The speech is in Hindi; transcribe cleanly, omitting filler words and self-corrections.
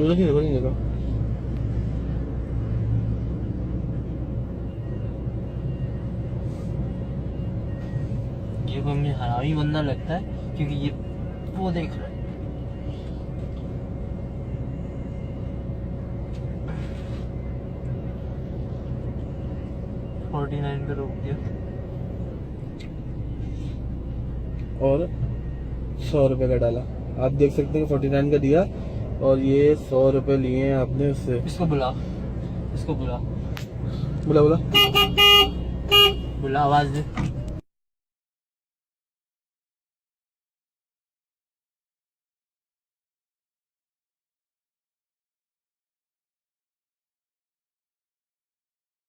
नहीं देखो। ये को हमें हरामी बंदा लगता है क्योंकि ये वो देख रहा है। $49 पे रोक दिया और 100 रुपए का डाला। आप देख सकते हैं 49 का दिया और ये 100 रुपए लिए हैं आपने उससे। इसको बुला, इसको बुला, बोला बुला, आवाज दे।